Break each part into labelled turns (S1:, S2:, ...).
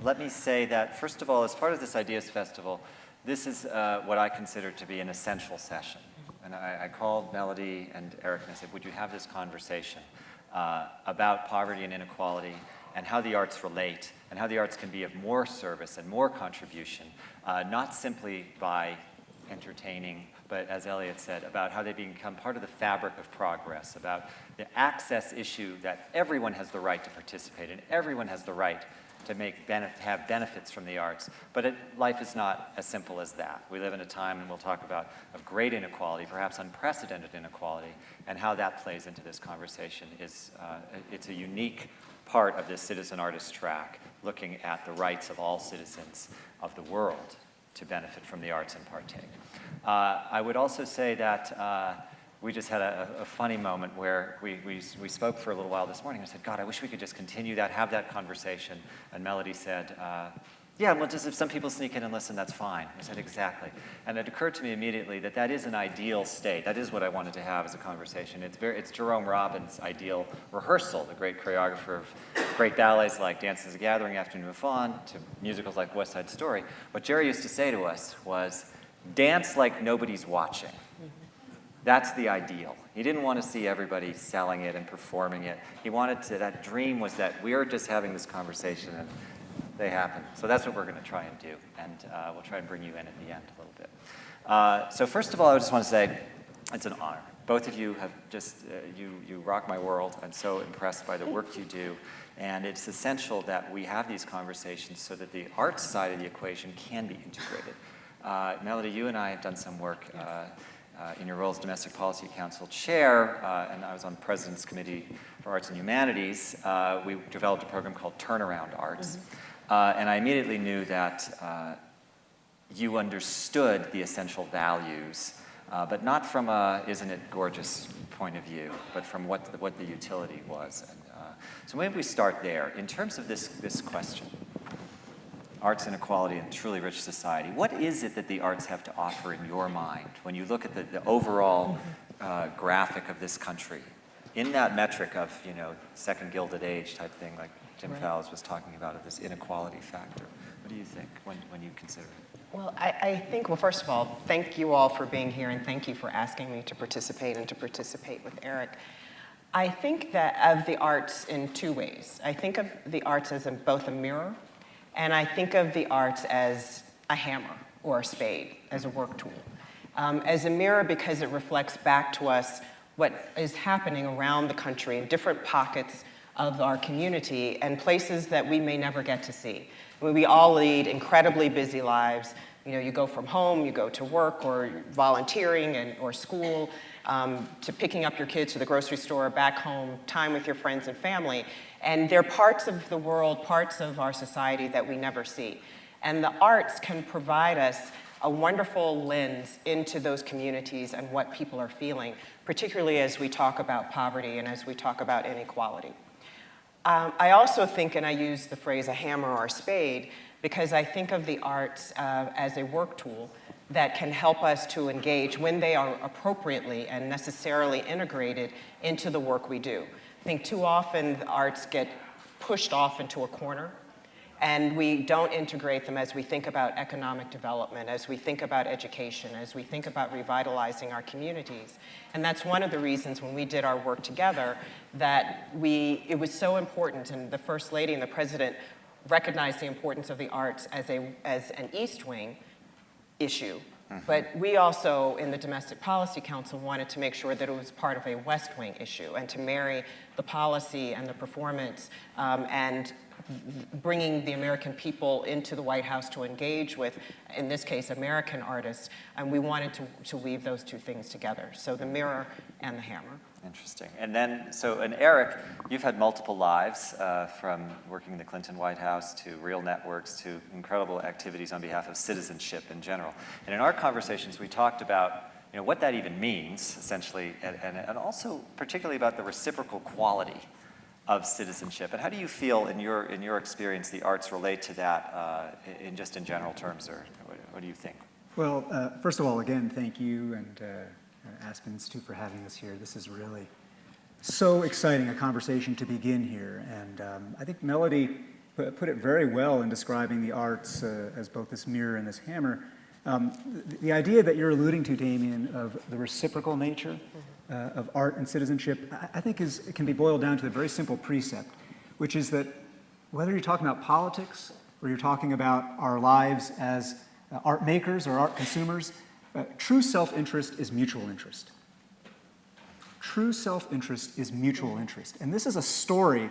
S1: let me say that, first of all, as part of this Ideas Festival, this is what I consider to be an essential session. And I called Melody and Eric and I said, would you have this conversation about poverty and inequality and how the arts relate and how the arts can be of more service and more contribution, not simply by entertaining, but as Elliot said, about how they become part of the fabric of progress, about the access issue that everyone has the right to participate in, everyone has the right to have benefits from the arts. But life is not as simple as that. We live in a time, and we'll talk about, of great inequality, perhaps unprecedented inequality, and how that plays into this conversation is, it's a unique part of this citizen artist track, looking at the rights of all citizens of the world to benefit from the arts and partake. I would also say that we just had a funny moment where we spoke for a little while this morning. I said, God, I wish we could just continue that, have that conversation. And Melody said, yeah, well, just if some people sneak in and listen, that's fine. I said, exactly. And it occurred to me immediately that that is an ideal state. That is what I wanted to have as a conversation. It's Jerome Robbins' ideal rehearsal, the great choreographer of great ballets like Dance as a Gathering, Afternoon of Fawn, to musicals like West Side Story. What Jerry used to say to us was, dance like nobody's watching. That's the ideal. He didn't want to see everybody selling it and performing it. He wanted to, that dream was that we are just having this conversation and they happen. So that's what we're going to try and do. And we'll try and bring you in at the end a little bit. So first of all, I just want to say it's an honor. Both of you have just, you rock my world. I'm so impressed by the work you do. And it's essential that we have these conversations so that the arts side of the equation can be integrated. Melody, you and I have done some work in your role as Domestic Policy Council Chair, and I was on the President's Committee for Arts and Humanities. We developed a program called Turnaround Arts. And I immediately knew that you understood the essential values, but not from a isn't it gorgeous point of view, but from what the utility was. And, so maybe we start there. In terms of this question, arts inequality and truly rich society, what is it that the arts have to offer in your mind when you look at the overall graphic of this country? In that metric of, you know, second Gilded Age type thing like Jim Fowles was talking about, of this inequality factor. What do you think when you consider it?
S2: Well, I think, well, first of all, thank you all for being here and thank you for asking me to participate and to participate with Eric. I think that of the arts in two ways. I think of the arts as both a mirror, and I think of the arts as a hammer or a spade, as a work tool. As a mirror because it reflects back to us what is happening around the country in different pockets of our community and places that we may never get to see. I mean, we all lead incredibly busy lives. You know, you go from home, you go to work or volunteering or school, to picking up your kids to the grocery store, back home, time with your friends and family. And they're parts of the world, parts of our society that we never see. And the arts can provide us a wonderful lens into those communities and what people are feeling, particularly as we talk about poverty and as we talk about inequality. I also think, and I use the phrase a hammer or a spade, because I think of the arts as a work tool that can help us to engage when they are appropriately and necessarily integrated into the work we do. I think too often the arts get pushed off into a corner and we don't integrate them as we think about economic development, as we think about education, as we think about revitalizing our communities. And that's one of the reasons when we did our work together that it was so important, and the First Lady and the President recognized the importance of the arts as an East Wing issue. But we also, in the Domestic Policy Council, wanted to make sure that it was part of a West Wing issue and to marry the policy and the performance and bringing the American people into the White House to engage with, in this case, American artists. And we wanted to weave those two things together. So the mirror and the hammer.
S1: Interesting. And then, and Eric, you've had multiple lives, from working in the Clinton White House to Real Networks to incredible activities on behalf of citizenship in general. And in our conversations, we talked about what that even means, essentially, and also particularly about the reciprocal quality of citizenship. And how do you feel, in your experience, the arts relate to that in general terms, or what do you think?
S3: Well, first of all, again, thank you and Aspen Institute for having us here. This is really so exciting, a conversation to begin here. And I think Melody put it very well in describing the arts as both this mirror and this hammer. The idea that you're alluding to, Damien, of the reciprocal nature of art and citizenship, I think it can be boiled down to a very simple precept, which is that whether you're talking about politics or you're talking about our lives as art makers or art consumers, true self-interest is mutual interest. True self-interest is mutual interest. And this is a story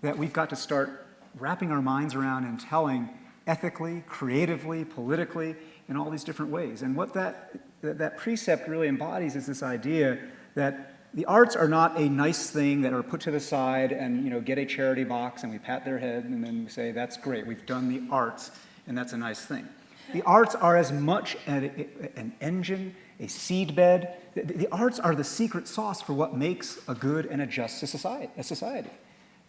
S3: that we've got to start wrapping our minds around and telling ethically, creatively, politically, in all these different ways. And what that precept really embodies is this idea that the arts are not a nice thing that are put to the side and get a charity box and we pat their head and then we say, that's great, we've done the arts and that's a nice thing. The arts are as much an engine, a seedbed. The arts are the secret sauce for what makes a good and a just society.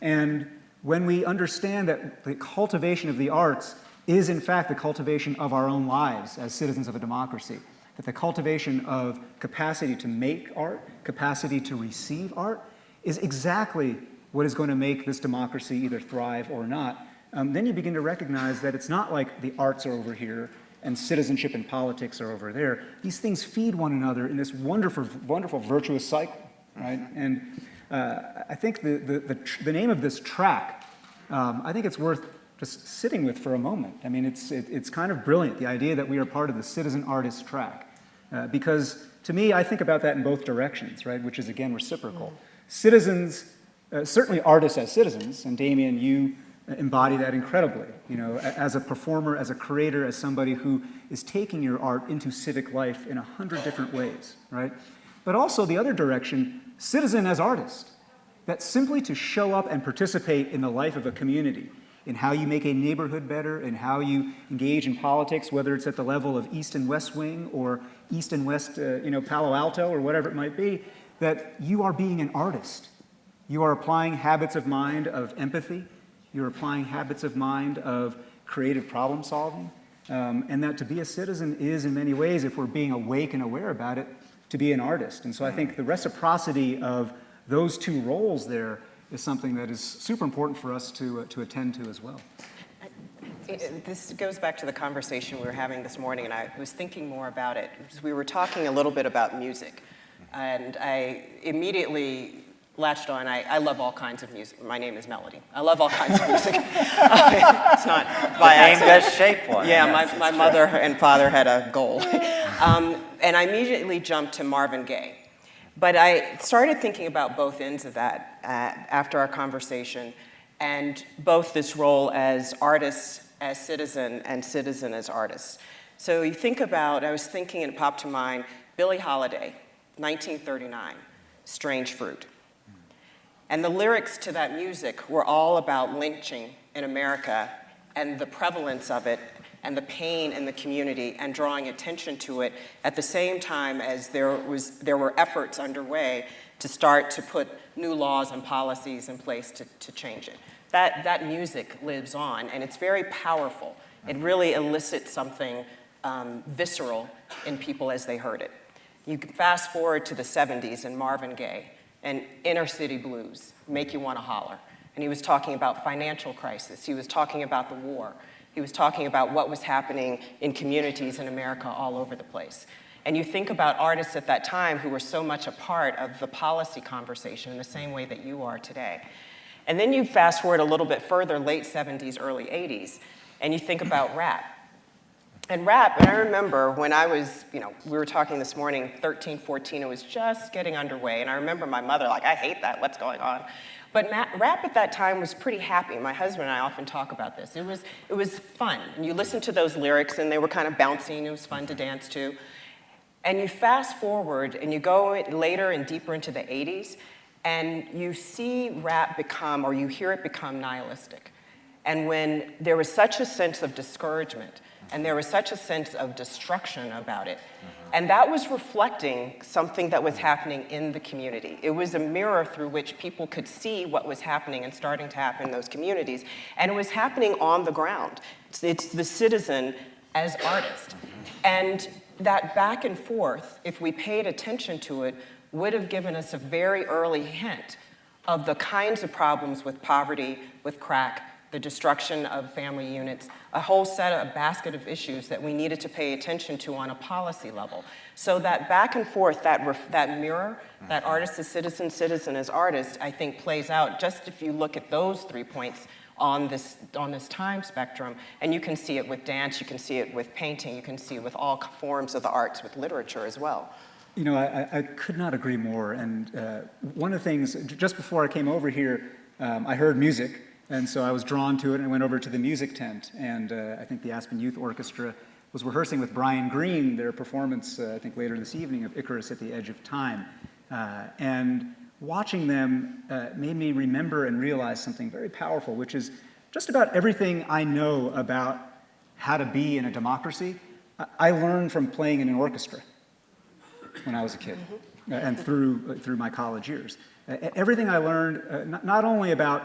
S3: And when we understand that the cultivation of the arts is in fact the cultivation of our own lives as citizens of a democracy, that the cultivation of capacity to make art, capacity to receive art, is exactly what is going to make this democracy either thrive or not, then you begin to recognize that it's not like the arts are over here and citizenship and politics are over there. These things feed one another in this wonderful, wonderful virtuous cycle, right? And I think the name of this track, I think it's worth just sitting with for a moment. I mean, it's kind of brilliant, the idea that we are part of the citizen artist track. Because to me, I think about that in both directions, right? Which is, again, reciprocal. Citizens, certainly artists as citizens, and Damien, you embody that incredibly, as a performer, as a creator, as somebody who is taking your art into civic life in 100 different ways, right? But also the other direction, citizen as artist, that simply to show up and participate in the life of a community, in how you make a neighborhood better, in how you engage in politics, whether it's at the level of East and West Wing or East and West, Palo Alto or whatever it might be, that you are being an artist. You are applying habits of mind of empathy. You're applying habits of mind of creative problem solving. And that to be a citizen is, in many ways, if we're being awake and aware about it, to be an artist. And so I think the reciprocity of those two roles there is something that is super important for us to attend to as well.
S2: This goes back to the conversation we were having this morning, and I was thinking more about it. We were talking a little bit about music, and I immediately latched on. I love all kinds of music. My name is Melody. I love all kinds of music. It's not by accident.
S1: The name does shape one.
S2: Yeah,
S1: yes,
S2: my mother and father had a goal. And I immediately jumped to Marvin Gaye. But I started thinking about both ends of that after our conversation, and both this role as artists, as citizen, and citizen as artists. So you think about, I was thinking, and it popped to mind, Billie Holiday, 1939, Strange Fruit. And the lyrics to that music were all about lynching in America and the prevalence of it and the pain in the community and drawing attention to it at the same time as there were efforts underway to start to put new laws and policies in place to change it. That music lives on, and it's very powerful. It really elicits something visceral in people as they heard it. You can fast forward to the 70s and Marvin Gaye and inner city blues, make you want to holler. And he was talking about financial crisis. He was talking about the war. He was talking about what was happening in communities in America all over the place. And you think about artists at that time who were so much a part of the policy conversation in the same way that you are today. And then you fast forward a little bit further, late 70s, early 80s, and you think about rap. And rap, and I remember when I was, we were talking this morning, 13, 14, it was just getting underway. And I remember my mother like, I hate that, what's going on? But rap at that time was pretty happy. My husband and I often talk about this. It was fun. And you listen to those lyrics and they were kind of bouncy and it was fun to dance to. And you fast forward and you go later and deeper into the 80s and you see rap become, or you hear it become nihilistic. And when there was such a sense of discouragement and there was such a sense of destruction about it. And that was reflecting something that was happening in the community. It was a mirror through which people could see what was happening and starting to happen in those communities. And it was happening on the ground. It's the citizen as artist. And that back and forth, if we paid attention to it, would have given us a very early hint of the kinds of problems with poverty, with crack, the destruction of family units, a whole a basket of issues that we needed to pay attention to on a policy level. So that back and forth, that mirror, that artist as citizen, citizen as artist, I think plays out just if you look at those 3 points on this time spectrum, and you can see it with dance, you can see it with painting, you can see it with all forms of the arts, with literature as well.
S3: You know, I could not agree more. And one of the things, just before I came over here, I heard music, and so I was drawn to it, and I went over to the music tent, and I think the Aspen Youth Orchestra was rehearsing with Brian Green their performance, I think later this evening, of Icarus at the Edge of Time. And watching them made me remember and realize something very powerful, which is just about everything I know about how to be in a democracy, I learned from playing in an orchestra when I was a kid, and through my college years. Everything I learned, not only about,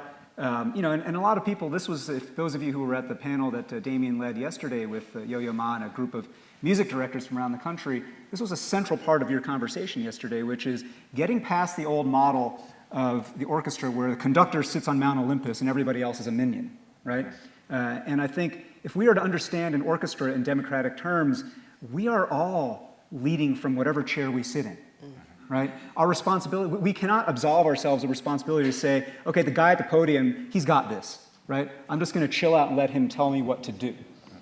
S3: you know, and a lot of people, this was, if those of you who were at the panel that Damien led yesterday with Yo-Yo Ma and a group of music directors from around the country, this was a central part of your conversation yesterday, which is getting past the old model of the orchestra where the conductor sits on Mount Olympus and everybody else is a minion, right? And I think if we are to understand an orchestra in democratic terms, we are all leading from whatever chair we sit in. Right? Our responsibility, we cannot absolve ourselves of responsibility to say, okay, the guy at the podium, he's got this, right? I'm just going to chill out and let him tell me what to do,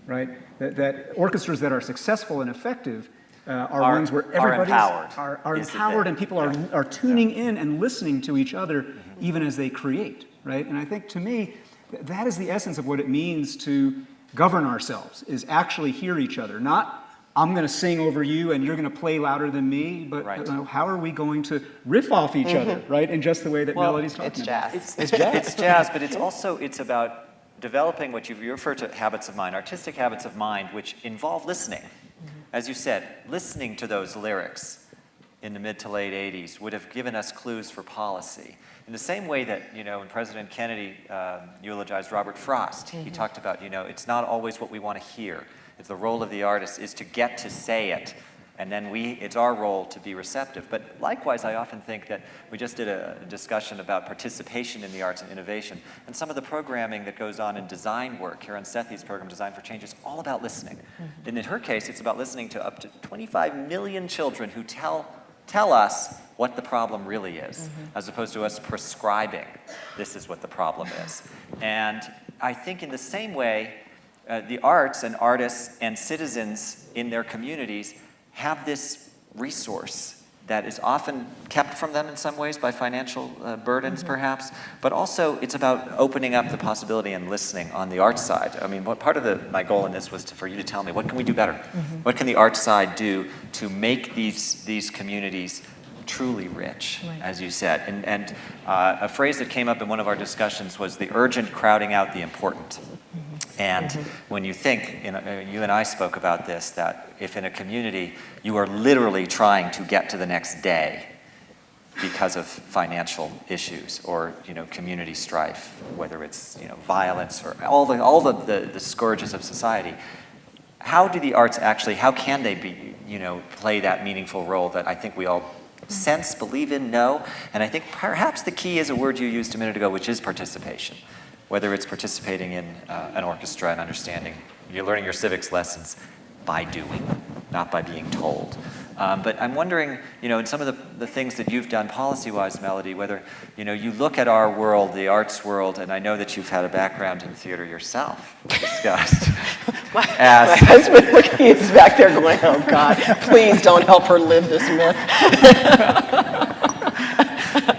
S3: right? That orchestras that are successful and effective are ones where everybody are empowered and people are tuning in and listening to each other even as they create, right? And I think to me, that is the essence of what it means to govern ourselves, is actually hear each other, not I'm going to sing over you and you're going to play louder than me, but how are we going to riff off each other, right? In just the way that Melody's talking about.
S2: It's
S1: It's jazz. It's jazz, but it's about developing what you refer to habits of mind, artistic habits of mind, which involve listening. As you said, listening to those lyrics in the mid to late 80s would have given us clues for policy. In the same way that, you know, when President Kennedy eulogized Robert Frost, he talked about, you know, it's not always what we want to hear. It's the role of the artist is to get to say it, and then it's our role to be receptive. But likewise, I often think that we just did a discussion about participation in the arts and innovation, and some of the programming that goes on in design work. Karen Sethi's program, Design for Change, is all about listening. And in her case, it's about listening to up to 25 million children who tell us what the problem really is, as opposed to us prescribing this is what the problem is. And I think in the same way, the arts and artists and citizens in their communities have this resource that is often kept from them in some ways by financial burdens, perhaps, but also it's about opening up the possibility and listening on the arts side. I mean, part of my goal in this was for you to tell me, what can we do better? What can the arts side do to make these communities truly rich, as you said? And a phrase that came up in one of our discussions was the urgent crowding out the important. And when you think, you and I spoke about this, that if in a community you are literally trying to get to the next day because of financial issues or, you know, community strife, whether it's, you know, violence or all the scourges of society, how do the arts actually, how can they be, you know, play that meaningful role that I think we all sense, believe in, know? And I think perhaps the key is a word you used a minute ago, which is participation. Whether it's participating in an orchestra and understanding, you're learning your civics lessons by doing, not by being told. But I'm wondering, you know, in some of the things that you've done policy-wise, Melody, whether, you know, you look at our world, the arts world, and I know that you've had a background in theater yourself, discussed.
S2: My husband, he's back there going, oh God, please don't help her live this myth.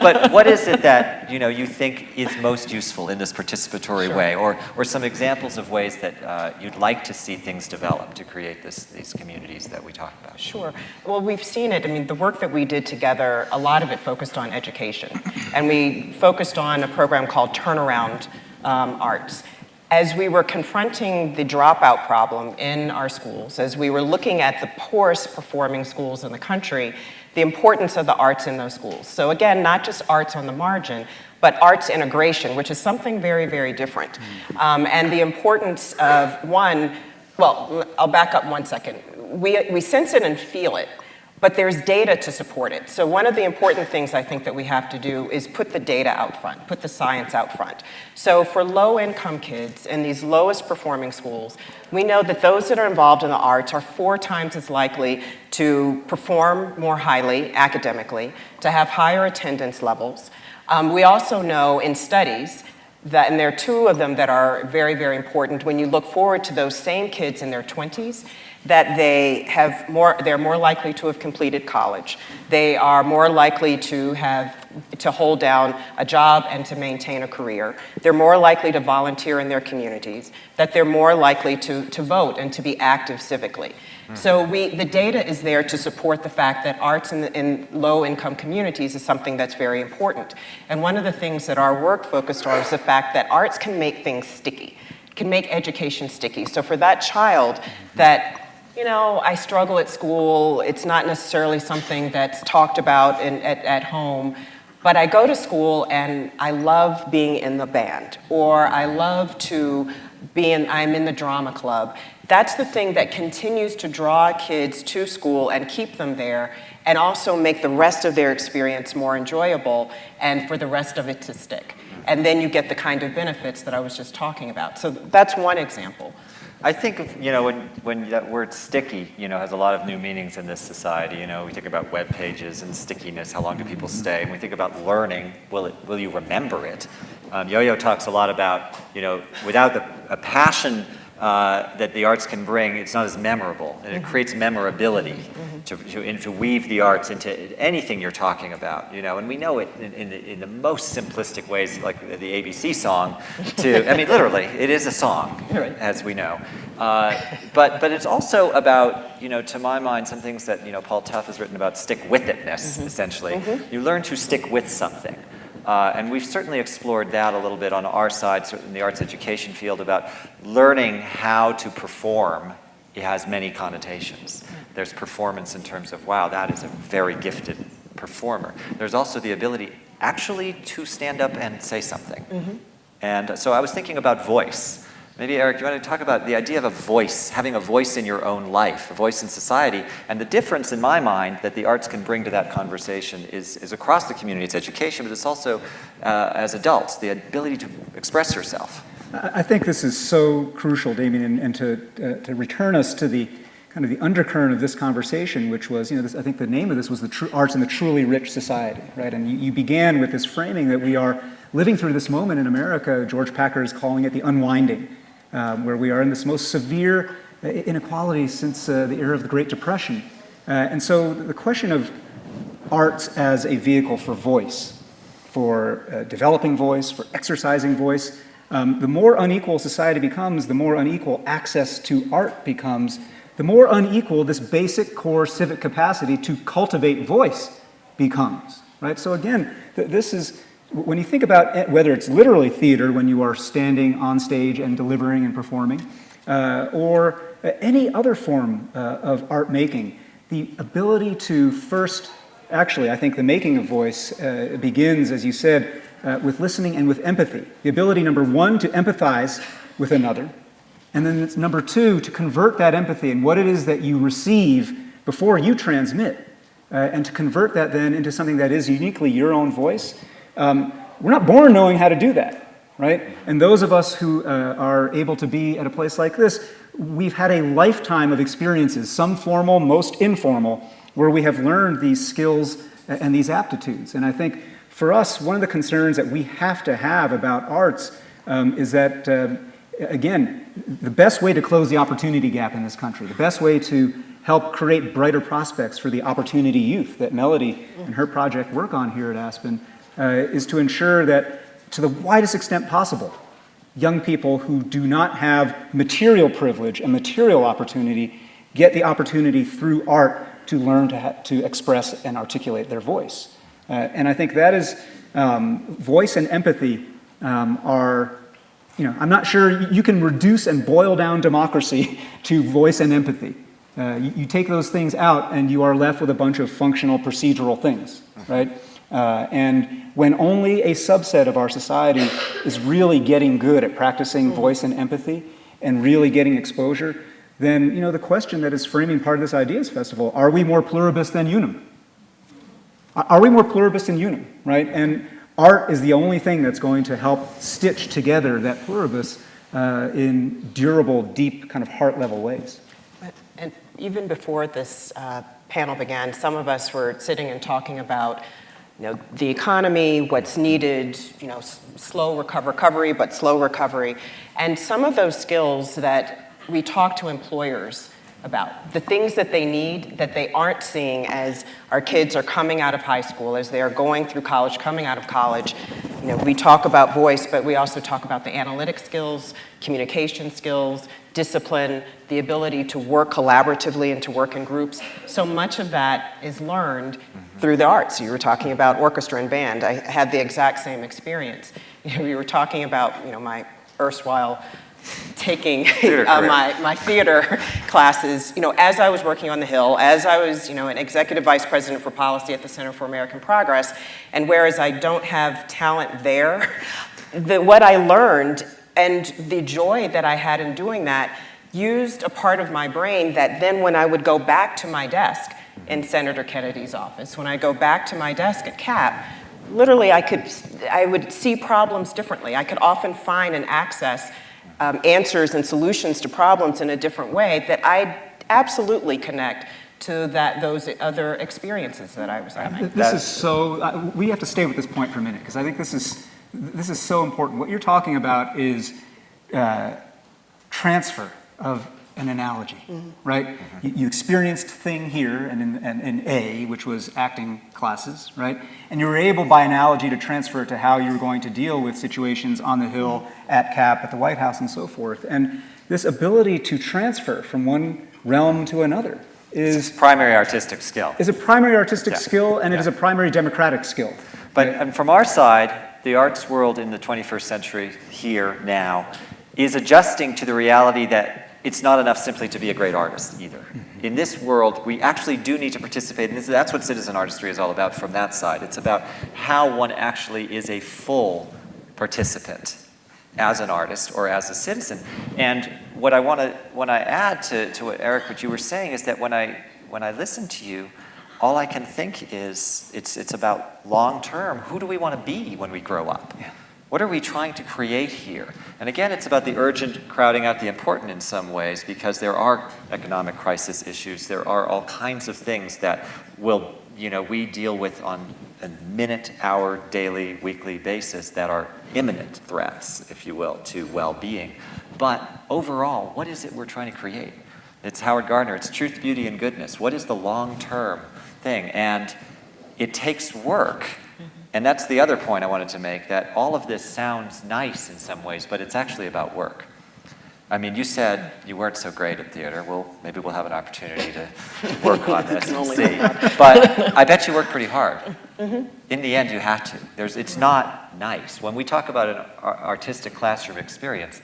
S1: But what is it that, you know, you think is most useful in this participatory way, or some examples of ways that you'd like to see things develop to create these communities that we talk about?
S2: Sure. Well, we've seen it. I mean, the work that we did together, a lot of it focused on education. And we focused on a program called Turnaround Arts. As we were confronting the dropout problem in our schools, as we were looking at the poorest performing schools in the country, the importance of the arts in those schools. So again, not just arts on the margin, but arts integration, which is something very, very different. And the importance of I'll back up 1 second. We sense it and feel it, but there's data to support it. So one of the important things I think that we have to do is put the data out front, put the science out front. So for low-income kids in these lowest performing schools, we know that those that are involved in the arts are 4 times as likely to perform more highly academically, to have higher attendance levels. We also know in studies that, and there are 2 of them that are very, very important, when you look forward to those same kids in their 20s, that they're more likely to have completed college. They are more likely to hold down a job and to maintain a career. They're more likely to volunteer in their communities, that they're more likely to vote and to be active civically. So the data is there to support the fact that arts in low-income communities is something that's very important. And one of the things that our work focused on is the fact that arts can make things sticky, can make education sticky. So for that child that, I struggle at school, it's not necessarily something that's talked about at home, but I go to school and I love being in the band, or I love to I'm in the drama club. That's the thing that continues to draw kids to school and keep them there, and also make the rest of their experience more enjoyable and for the rest of it to stick. And then you get the kind of benefits that I was just talking about. So that's one example.
S1: I think, when that word sticky, has a lot of new meanings in this society. We think about web pages and stickiness, how long do people stay? And we think about learning, will you remember it? Yo-Yo talks a lot about, without a passion that the arts can bring, it's not as memorable, and it creates memorability to weave the arts into anything you're talking about, And we know it in the most simplistic ways, like the ABC song. Literally, it is a song, as we know. But it's also about, to my mind, some things that Paul Tough has written about stick-with-itness, essentially. You learn to stick with something. And we've certainly explored that a little bit on our side, in the arts education field, about learning how to perform. It has many connotations. There's performance in terms of, wow, that is a very gifted performer. There's also the ability actually to stand up and say something. And so I was thinking about voice. Maybe, Eric, you want to talk about the idea of a voice, having a voice in your own life, a voice in society, and the difference in my mind that the arts can bring to that conversation is across the community. It's education, but it's also, as adults, the ability to express yourself.
S3: I think this is so crucial, Damien, and to return us to the kind of the undercurrent of this conversation, which was, I think the name of this was the arts in the truly rich society, right? And you began with this framing that we are living through this moment in America. George Packer is calling it the unwinding, where we are in this most severe inequality since the era of the Great Depression. And so the question of arts as a vehicle for voice, for developing voice, for exercising voice, the more unequal society becomes, the more unequal access to art becomes, the more unequal this basic core civic capacity to cultivate voice becomes, right? So again, this is, when you think about whether it's literally theater when you are standing on stage and delivering and performing, or any other form of art making, the ability to first, actually, I think the making of voice begins, as you said, with listening and with empathy. The ability, number one, to empathize with another, and then it's number two, to convert that empathy and what it is that you receive before you transmit, and to convert that then into something that is uniquely your own voice. We're not born knowing how to do that, right? And those of us who are able to be at a place like this, we've had a lifetime of experiences, some formal, most informal, where we have learned these skills and these aptitudes. And I think for us, one of the concerns that we have to have about arts is that, again, the best way to close the opportunity gap in this country, the best way to help create brighter prospects for the opportunity youth that Melody and her project work on here at Aspen, is to ensure that, to the widest extent possible, young people who do not have material privilege and material opportunity get the opportunity through art to learn to express and articulate their voice. And I think that is, voice and empathy are, I'm not sure you can reduce and boil down democracy to voice and empathy. You take those things out and you are left with a bunch of functional procedural things, right? And when only a subset of our society is really getting good at practicing voice and empathy and really getting exposure, then the question that is framing part of this Ideas Festival, are we more pluribus than unum? Are we more pluribus than unum, right? And art is the only thing that's going to help stitch together that pluribus in durable, deep, kind of heart-level ways.
S2: And even before this panel began, some of us were sitting and talking about the economy, what's needed, slow recovery, but slow recovery. And some of those skills that we talk to employers about, the things that they need that they aren't seeing as our kids are coming out of high school, as they are going through college, coming out of college. We talk about voice, but we also talk about the analytic skills, communication skills, discipline, the ability to work collaboratively and to work in groups. So much of that is learned through the arts. You were talking about orchestra and band. I had the exact same experience. We were talking about my erstwhile taking my theater classes, as I was working on the Hill, as I was, an executive vice president for policy at the Center for American Progress, and whereas I don't have talent there, what I learned and the joy that I had in doing that used a part of my brain that then when I would go back to my desk in Senator Kennedy's office, when I go back to my desk at CAP, literally I would see problems differently. I could often find and access answers and solutions to problems in a different way that I absolutely connect to those other experiences that I was having.
S3: This is so, we have to stay with this point for a minute, because I think this is so important. What you're talking about is transfer of an analogy, right? You experienced thing here and in A, which was acting classes, right? And you were able, by analogy, to transfer it to how you were going to deal with situations on the Hill, at CAP, at the White House, and so forth. And this ability to transfer from one realm to another is
S1: primary artistic skill.
S3: Is a primary artistic skill, and it is a primary democratic skill.
S1: But from our side, the arts world in the 21st century, here, now, is adjusting to the reality that it's not enough simply to be a great artist either. In this world, we actually do need to participate, and that's what citizen artistry is all about from that side. It's about how one actually is a full participant as an artist or as a citizen. And what I want to add to what Eric, what you were saying, is that when I listen to you, all I can think is it's about long term. Who do we want to be when we grow up? Yeah. What are we trying to create here? And again, it's about the urgent crowding out the important in some ways, because there are economic crisis issues. There are all kinds of things that we deal with on a minute, hour, daily, weekly basis that are imminent threats, if you will, to well-being. But overall, what is it we're trying to create? It's Howard Gardner. It's truth, beauty, and goodness. What is the long-term thing? And it takes work. And that's the other point I wanted to make, that all of this sounds nice in some ways, but it's actually about work. I mean, you said you weren't so great at theater. Well, maybe we'll have an opportunity to work on this and see. But I bet you work pretty hard. In the end, you have to. It's not nice. When we talk about an artistic classroom experience,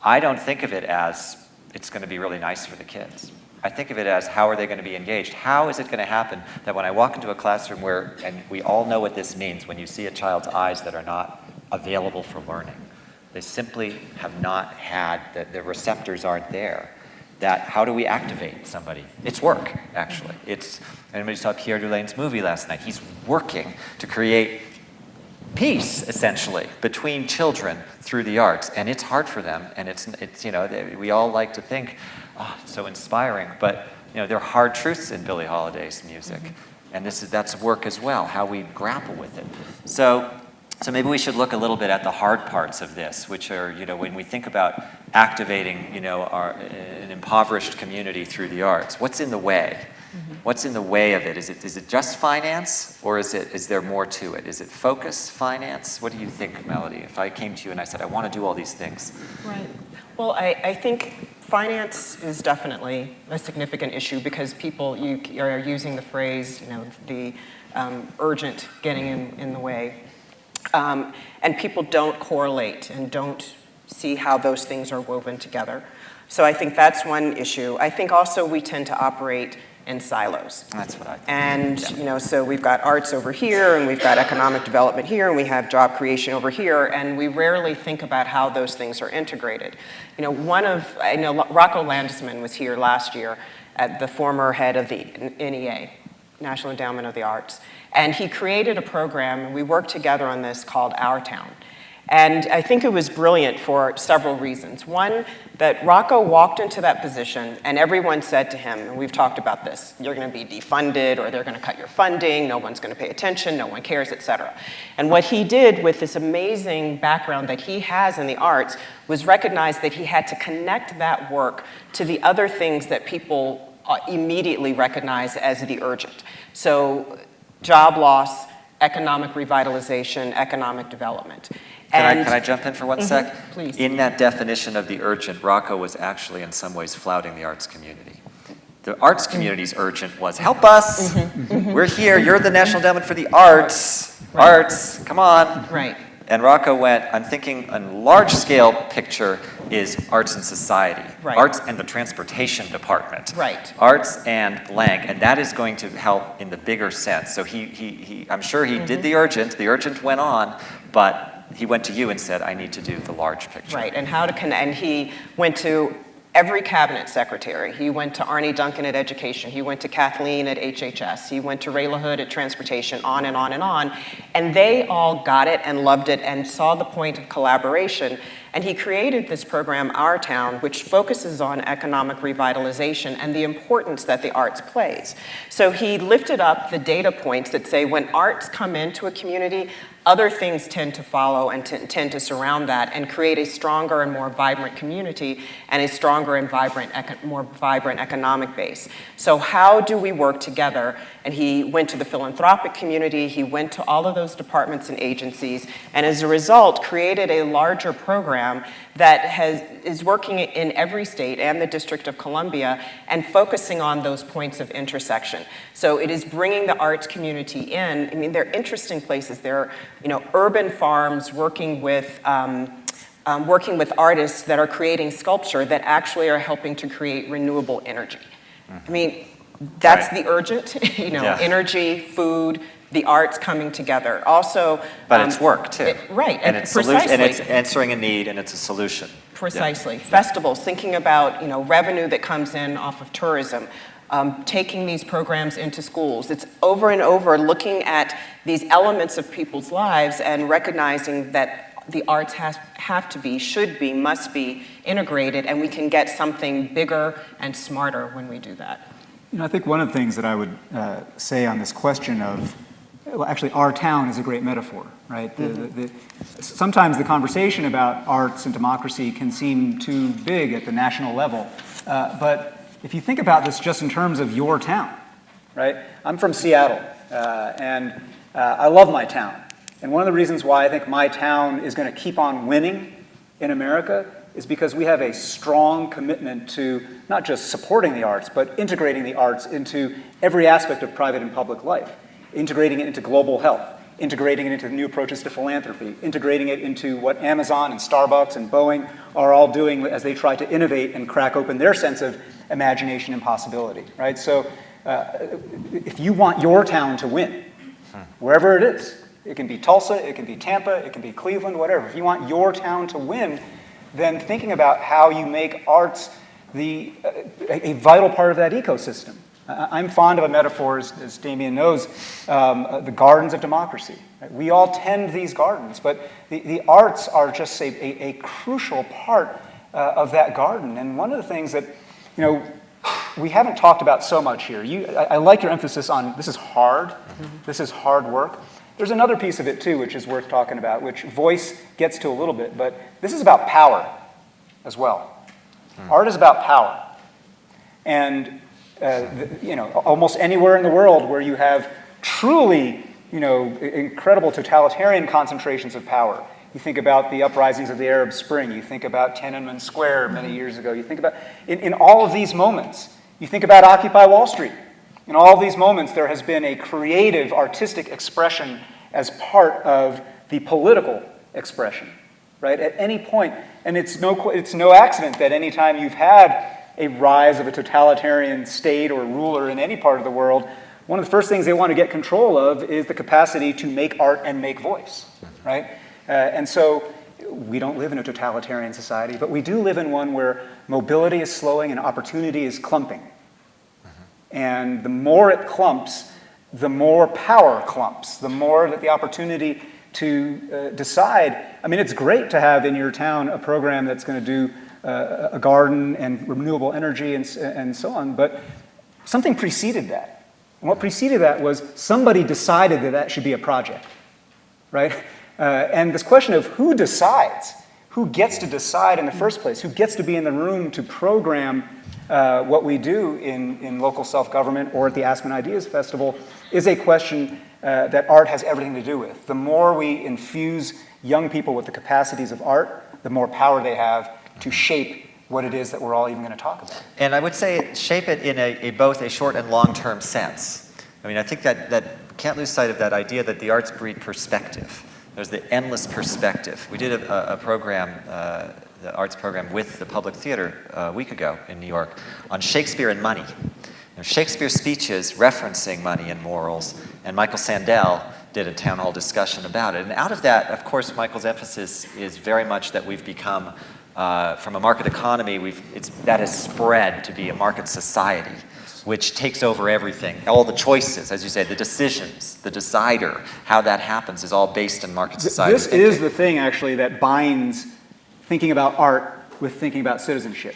S1: I don't think of it as it's going to be really nice for the kids. I think of it as, how are they going to be engaged? How is it going to happen that when I walk into a classroom where, and we all know what this means, when you see a child's eyes that are not available for learning, they simply have not had, that the receptors aren't there, that how do we activate somebody? It's work, actually. Anybody saw Pierre Dulaine's movie last night? He's working to create peace, essentially, between children through the arts, and it's hard for them, and it's we all like to think, oh, it's so inspiring, but there are hard truths in Billie Holiday's music, and that's work as well, how we grapple with it. So maybe we should look a little bit at the hard parts of this, which are, when we think about activating, an impoverished community through the arts, what's in the way? What's in the way of it? Is it just finance, or is there more to it? Is it focus, finance? What do you think, Melody? If I came to you and I said, I want to do all these things.
S2: Right. Well, I think finance is definitely a significant issue, because people are using the phrase, the urgent getting in the way. And people don't correlate and don't see how those things are woven together. So I think that's one issue. I think also we tend to operate in silos.
S1: That's what I think.
S2: And, you know, so we've got arts over here, and we've got economic development here, and we have job creation over here, and we rarely think about how those things are integrated. You know, I know Rocco Landesman was here last year, at the former head of the NEA, National Endowment of the Arts, and he created a program, and we worked together on this called Our Town. And I think it was brilliant for several reasons. One, that Rocco walked into that position and everyone said to him, and we've talked about this, you're gonna be defunded or they're gonna cut your funding, no one's gonna pay attention, no one cares, et cetera. And what he did with this amazing background that he has in the arts was recognize that he had to connect that work to the other things that people immediately recognize as the urgent. So job loss, economic revitalization, economic development.
S1: Can I jump in for one sec?
S2: Please.
S1: In that definition of the urgent, Rocco was actually in some ways flouting the arts community. The arts community's urgent was, help us, we're here, you're the National Endowment for the Arts, arts, come on.
S2: Right.
S1: And Rocco went, I'm thinking a large scale picture is arts and society.
S2: Right.
S1: Arts and the transportation department.
S2: Right.
S1: Arts and blank, and that is going to help in the bigger sense. So I'm sure he did the urgent went on, but he went to you and said, I need to do the large picture.
S2: Right, and how to connect, and he went to every cabinet secretary. He went to Arnie Duncan at Education. He went to Kathleen at HHS. He went to Ray LaHood at Transportation, on and on and on. And they all got it and loved it and saw the point of collaboration. And he created this program, Our Town, which focuses on economic revitalization and the importance that the arts plays. So he lifted up the data points that say when arts come into a community, other things tend to follow and tend to surround that and create a stronger and more vibrant community and a stronger and more vibrant economic base. So how do we work together? And he went to the philanthropic community, he went to all of those departments and agencies, and as a result created a larger program that is working in every state and the District of Columbia and focusing on those points of intersection. So it is bringing the arts community in. I mean, they're interesting places. They're, you know, urban farms working with artists that are creating sculpture that actually are helping to create renewable energy. I mean, that's the urgent, you know, energy, food, the arts coming together. Also,
S1: but it's work too.
S2: Right,
S1: and it's
S2: precisely.
S1: And it's answering a need, and it's a solution.
S2: Precisely. Yeah. Festivals, thinking about, you know, revenue that comes in off of tourism, taking these programs into schools. It's over and over looking at these elements of people's lives and recognizing that the arts should be, must be integrated, and we can get something bigger and smarter when we do that.
S3: You know, I think one of the things that I would say on this question of, well, actually, our town is a great metaphor, right? Sometimes the conversation about arts and democracy can seem too big at the national level, but if you think about this just in terms of your town, right? I'm from Seattle, and I love my town. And one of the reasons why I think my town is going to keep on winning in America is because we have a strong commitment to not just supporting the arts, but integrating the arts into every aspect of private and public life, integrating it into global health, integrating it into new approaches to philanthropy, integrating it into what Amazon and Starbucks and Boeing are all doing as they try to innovate and crack open their sense of imagination and possibility, right? So if you want your town to win, wherever it is, it can be Tulsa, it can be Tampa, it can be Cleveland, whatever. If you want your town to win, then thinking about how you make arts a vital part of that ecosystem. I'm fond of a metaphor, as Damien knows, the gardens of democracy. Right? We all tend these gardens, but the arts are just a crucial part of that garden. And one of the things that, you know, we haven't talked about so much here. I like your emphasis on this is hard, this is hard work. There's another piece of it too, which is worth talking about, which voice gets to a little bit, but this is about power as well. Art is about power. And you know, almost anywhere in the world where you have truly, you know, incredible totalitarian concentrations of power. You think about the uprisings of the Arab Spring. You think about Tiananmen Square many years ago. You think about, in all of these moments, you think about Occupy Wall Street. In all of these moments, there has been a creative, artistic expression as part of the political expression, right? At any point, and it's no accident that any time you've had a rise of a totalitarian state or ruler in any part of the world, one of the first things they want to get control of is the capacity to make art and make voice, right? And so we don't live in a totalitarian society, but we do live in one where mobility is slowing and opportunity is clumping. And the more it clumps, the more power clumps, the more that the opportunity to decide. I mean, it's great to have in your town a program that's going to do a garden and renewable energy and so on, but something preceded that. And what preceded that was somebody decided that that should be a project, right? And this question of who decides, who gets to decide in the first place, who gets to be in the room to program what we do in local self-government or at the Aspen Ideas Festival is a question that art has everything to do with. The more we infuse young people with the capacities of art, the more power they have to shape what it is that we're all even going to talk about.
S1: And I would say shape it in both a short and long-term sense. I mean, I think that can't lose sight of that idea that the arts breed perspective. There's the endless perspective. We did a program, the arts program with the Public Theater a week ago in New York on Shakespeare and money. Shakespeare's speeches referencing money and morals, and Michael Sandel did a town hall discussion about it. And out of that, of course, Michael's emphasis is very much that we've become, from a market economy, that has spread to be a market society, which takes over everything. All the choices, as you say, the decisions, the decider, how that happens is all based in market society.
S3: This is the thing, actually, that binds thinking about art with thinking about citizenship.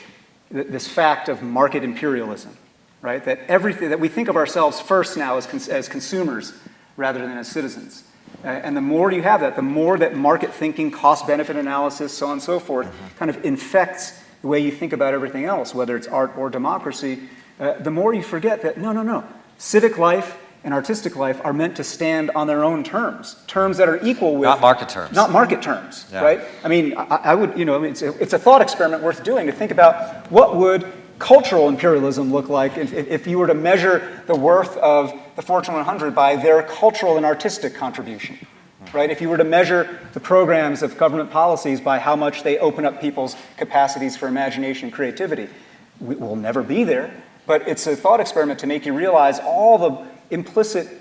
S3: This fact of market imperialism, right? That everything, that we think of ourselves first now as consumers rather than as citizens. And the more you have that, the more that market thinking, cost-benefit analysis, so on and so forth, kind of infects the way you think about everything else, whether it's art or democracy, the more you forget that, no. Civic life and artistic life are meant to stand on their own terms that are equal with...
S1: Not market terms.
S3: Not market terms,
S1: yeah.
S3: Right? I mean, I would, it's a thought experiment worth doing to think about what would cultural imperialism look like if you were to measure the worth of the Fortune 100 by their cultural and artistic contribution, right? If you were to measure the programs of government policies by how much they open up people's capacities for imagination and creativity, we'll never be there, but it's a thought experiment to make you realize all the implicit,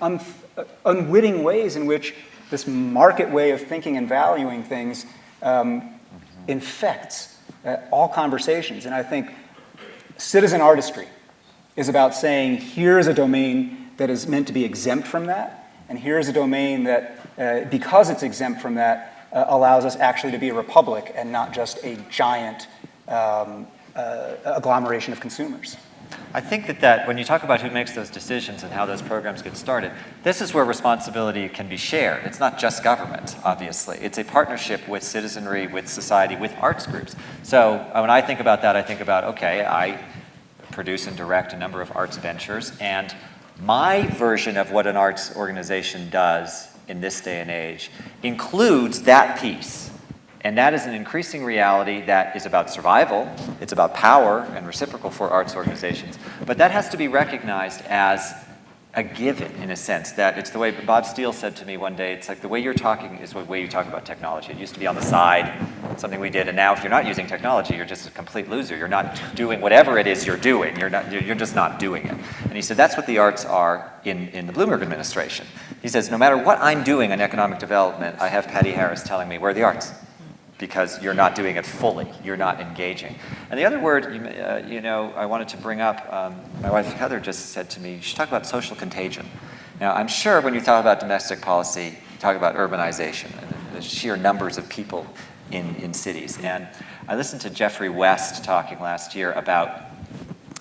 S3: unwitting ways in which this market way of thinking and valuing things infects all conversations. And I think citizen artistry is about saying, here's a domain that is meant to be exempt from that, and here's a domain that, because it's exempt from that, allows us actually to be a republic and not just a giant agglomeration of consumers.
S1: I think that when you talk about who makes those decisions and how those programs get started, this is where responsibility can be shared. It's not just government, obviously. It's a partnership with citizenry, with society, with arts groups. So when I think about that, I think about, okay, I produce and direct a number of arts ventures, and my version of what an arts organization does in this day and age includes that piece. And that is an increasing reality that is about survival, it's about power and reciprocal for arts organizations, but that has to be recognized as a given in a sense, that it's the way Bob Steele said to me one day, it's like the way you're talking is the way you talk about technology. It used to be on the side, something we did, and now if you're not using technology, you're just a complete loser. You're not doing whatever it is you're doing. You're just not doing it. And he said that's what the arts are in the Bloomberg administration. He says no matter what I'm doing on economic development, I have Patty Harris telling me, where are the arts? Because you're not doing it fully, you're not engaging. And the other word, I wanted to bring up, my wife Heather just said to me, you should talk about social contagion. Now, I'm sure when you talk about domestic policy, you talk about urbanization and the sheer numbers of people in cities. And I listened to Jeffrey West talking last year about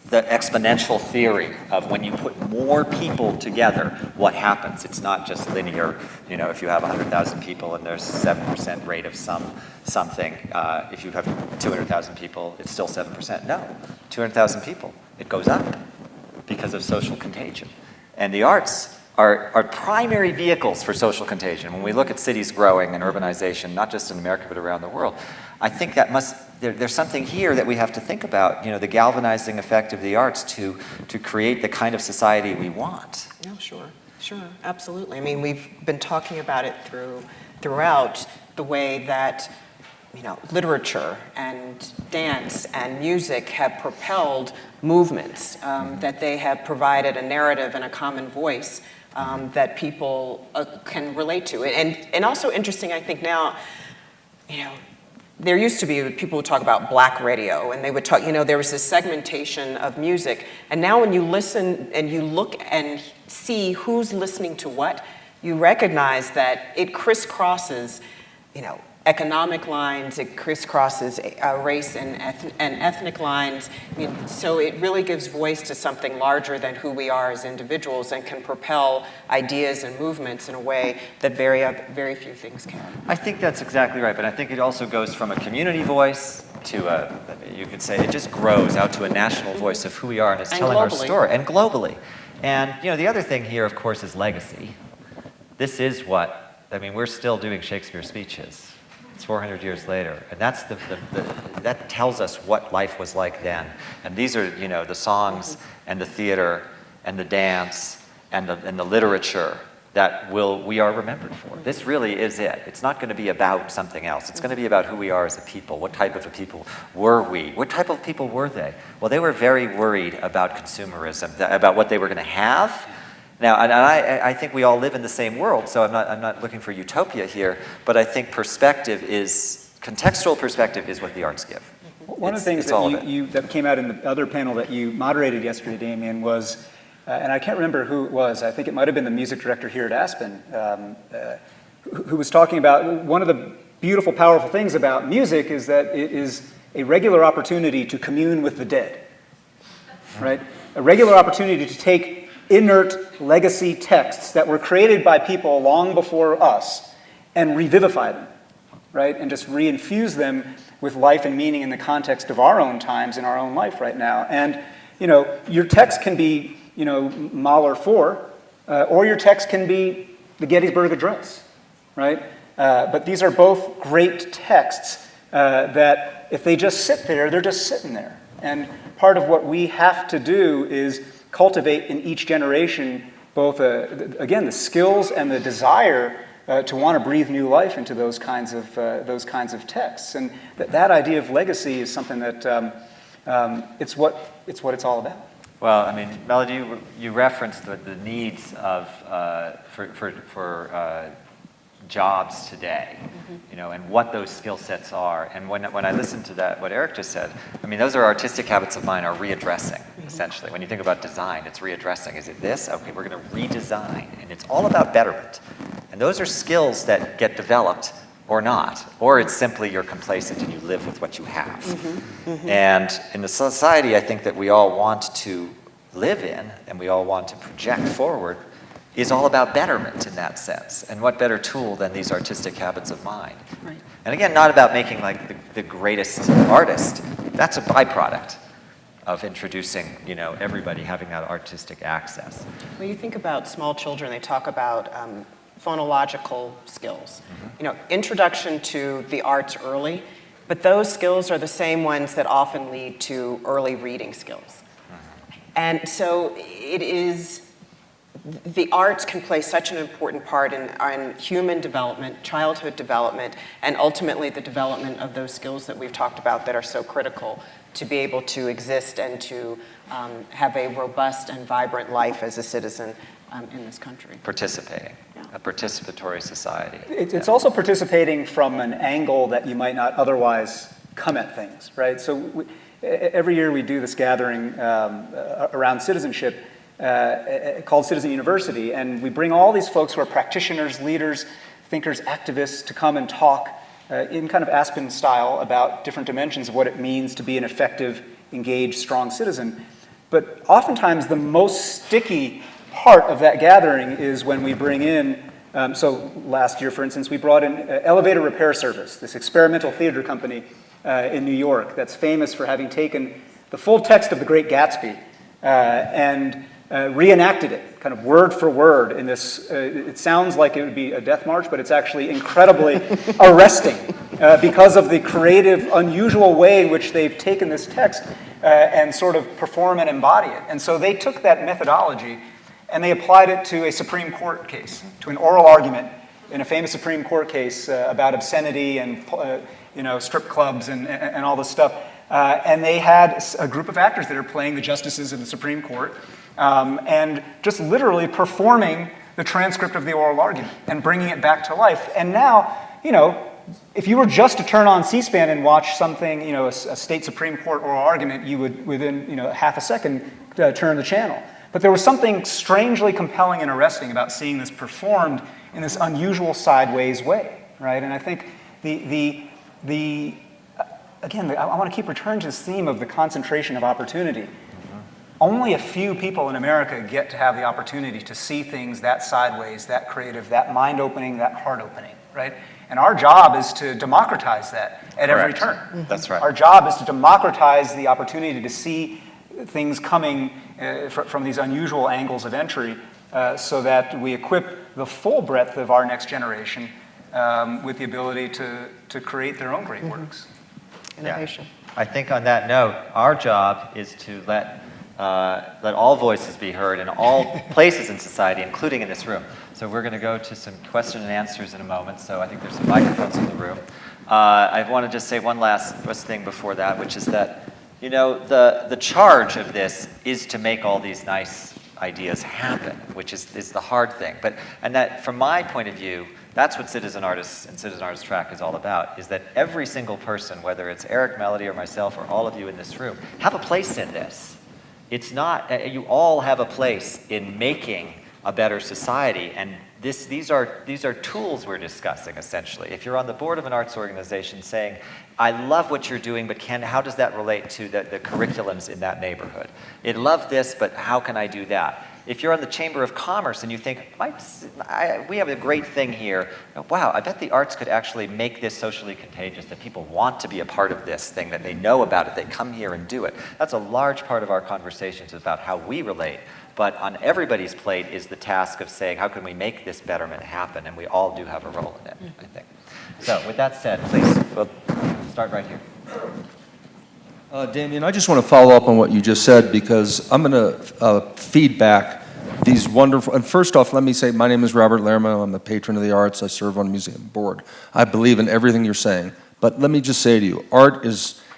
S1: the exponential theory of when you put more people together, what happens. It's not just linear. If you have 100,000 people and there's 7% rate of something, if you have 200,000 people, it's still 7%. No, 200,000 people, it goes up because of social contagion. And the arts are primary vehicles for social contagion. When we look at cities growing and urbanization, not just in America but around the world, I think that there's something here that we have to think about, the galvanizing effect of the arts to create the kind of society we want.
S2: No, sure, absolutely. I mean, we've been talking about it throughout the way that literature and dance and music have propelled movements, that they have provided a narrative and a common voice that people can relate to. And also interesting, I think now, there used to be people would talk about black radio, and they would talk, there was this segmentation of music. And now when you listen and you look and see who's listening to what, you recognize that it crisscrosses, economic lines, it crisscrosses race and ethnic lines. So it really gives voice to something larger than who we are as individuals and can propel ideas and movements in a way that very few things can.
S1: I think that's exactly right, but I think it also goes from a community voice to you could say it just grows out to a national voice of who we are, and it's telling our story, and globally. And the other thing here, of course, is legacy. This is we're still doing Shakespeare speeches. It's 400 years later, and that's that tells us what life was like then. And these are, the songs and the theater and the dance and the literature that we are remembered for. This really is it. It's not going to be about something else. It's going to be about who we are as a people. What type of a people were we? What type of people were they? Well, they were very worried about consumerism, about what they were going to have. Now, and I think we all live in the same world, so I'm not looking for utopia here, but I think contextual perspective is what the arts give.
S3: One of the things that came out in the other panel that you moderated yesterday, Damien, was, and I can't remember who it was, I think it might have been the music director here at Aspen, who was talking about one of the beautiful, powerful things about music is that it is a regular opportunity to commune with the dead, right? A regular opportunity to take inert legacy texts that were created by people long before us and revivify them, right? And just reinfuse them with life and meaning in the context of our own times in our own life right now. And, your text can be, Mahler 4, or your text can be the Gettysburg Address, right? But these are both great texts that if they just sit there, they're just sitting there. And part of what we have to do is cultivate in each generation both, again, the skills and the desire to want to breathe new life into those kinds of texts. And that idea of legacy is something that it's what it's all about.
S1: Well, Melody, you referenced the needs of for jobs today, and what those skill sets are. And when I listen to that, what Eric just said, those are artistic habits of mine are readdressing, essentially. When you think about design, it's readdressing. Is it this? Okay, we're going to redesign. And it's all about betterment. And those are skills that get developed or not. Or it's simply you're complacent and you live with what you have. And in the society, I think that we all want to live in, and we all want to project forward, is all about betterment in that sense. And what better tool than these artistic habits of mind? Right. And again, not about making the greatest artist. That's a byproduct of introducing, everybody having that artistic access.
S2: When you think about small children, they talk about phonological skills. Introduction to the arts early, but those skills are the same ones that often lead to early reading skills. And so the arts can play such an important part in human development, childhood development, and ultimately the development of those skills that we've talked about that are so critical to be able to exist and to have a robust and vibrant life as a citizen in this country.
S1: Participating, a participatory society.
S3: It's also participating from an angle that you might not otherwise come at things, right? So every year we do this gathering around citizenship called Citizen University, and we bring all these folks who are practitioners, leaders, thinkers, activists to come and talk in kind of Aspen style about different dimensions of what it means to be an effective, engaged, strong citizen. But oftentimes the most sticky part of that gathering is when we bring in, so last year, for instance, we brought in Elevator Repair Service, this experimental theater company in New York that's famous for having taken the full text of The Great Gatsby and reenacted it, kind of word for word in this, it sounds like it would be a death march, but it's actually incredibly arresting because of the creative, unusual way in which they've taken this text and sort of perform and embody it. And so they took that methodology and they applied it to a Supreme Court case, to an oral argument in a famous Supreme Court case about obscenity and strip clubs and all this stuff. And they had a group of actors that are playing the justices of the Supreme Court and just literally performing the transcript of the oral argument and bringing it back to life. And now, if you were just to turn on C-SPAN and watch something, a state Supreme Court oral argument, you would, within half a second, turn the channel. But there was something strangely compelling and arresting about seeing this performed in this unusual sideways way, right? And I think again, I want to keep returning to this theme of the concentration of opportunity. Only a few people in America get to have the opportunity to see things that sideways, that creative, that mind-opening, that heart-opening, right? And our job is to democratize that at every turn.
S1: That's right.
S3: Our job is to democratize the opportunity to see things coming from these unusual angles of entry so that we equip the full breadth of our next generation with the ability to create their own great works.
S2: Innovation.
S1: Yeah. I think on that note, our job is to let all voices be heard in all places in society, including in this room. So we're going to go to some question and answers in a moment. So I think there's some microphones in the room. I want to just say one last thing before that, which is that, the charge of this is to make all these nice ideas happen, which is the hard thing. And that, from my point of view, that's what Citizen Artists and Citizen Artist Track is all about, is that every single person, whether it's Eric, Melody, or myself, or all of you in this room, have a place in this. It's not, you all have a place in making a better society, and these are tools we're discussing, essentially. If you're on the board of an arts organization saying, I love what you're doing, but how does that relate to the curriculums in that neighborhood? I love this, but how can I do that? If you're on the Chamber of Commerce and you think, we have a great thing here, wow, I bet the arts could actually make this socially contagious, that people want to be a part of this thing, that they know about it, they come here and do it. That's a large part of our conversations about how we relate. But on everybody's plate is the task of saying, how can we make this betterment happen? And we all do have a role in it, I think. So with that said, please, we'll start right here.
S4: Damien, I just want to follow up on what you just said, because I'm going to feedback these wonderful, and first off, let me say, my name is Robert Lerma. I'm a patron of the arts. I serve on a museum board. I believe in everything you're saying. But let me just say to you, art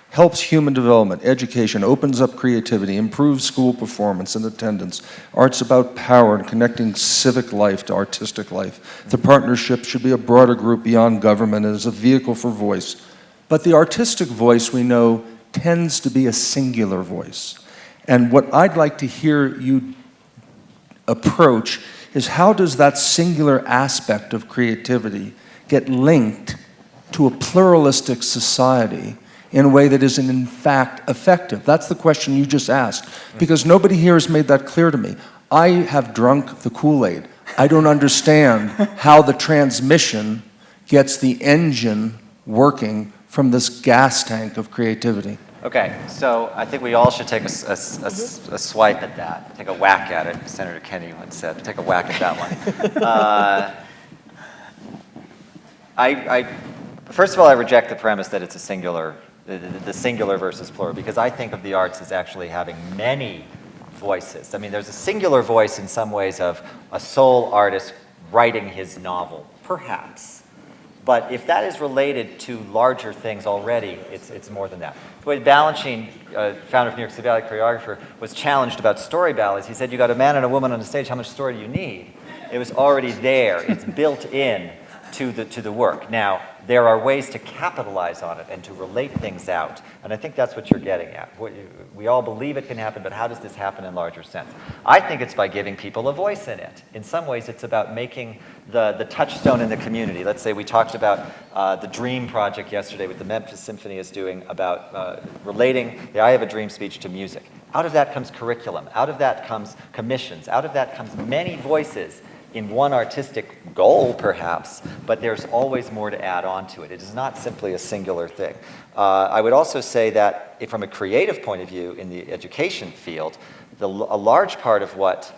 S4: helps human development, education, opens up creativity, improves school performance and attendance. Art's about power and connecting civic life to artistic life. The partnership should be a broader group beyond government as a vehicle for voice. But the artistic voice, we know, tends to be a singular voice. And what I'd like to hear you approach is, how does that singular aspect of creativity get linked to a pluralistic society in a way that is in fact effective? That's the question you just asked, because nobody here has made that clear to me. I have drunk the Kool-Aid. I don't understand how the transmission gets the engine working from this gas tank of creativity.
S1: Okay, so I think we all should take a swipe at that, take a whack at it. Senator Kennedy once said, take a whack at that one. First of all, I reject the premise that it's a singular, the singular versus plural, because I think of the arts as actually having many voices. I mean, there's a singular voice in some ways of a sole artist writing his novel, perhaps. But if that is related to larger things already, it's more than that. The way Balanchine, founder of New York City Ballet choreographer, was challenged about story ballets. He said, you got a man and a woman on the stage, how much story do you need? It was already there. It's built in to the work. Now, there are ways to capitalize on it and to relate things out. And I think that's what you're getting at. We all believe it can happen, but how does this happen in larger sense? I think it's by giving people a voice in it. In some ways, it's about making the touchstone in the community. Let's say we talked about the Dream Project yesterday, what the Memphis Symphony is doing about relating the I Have a Dream speech to music. Out of that comes curriculum. Out of that comes commissions. Out of that comes many voices in one artistic goal, perhaps, but there's always more to add on to it. It is not simply a singular thing. I would also say that from a creative point of view in the education field, a large part of what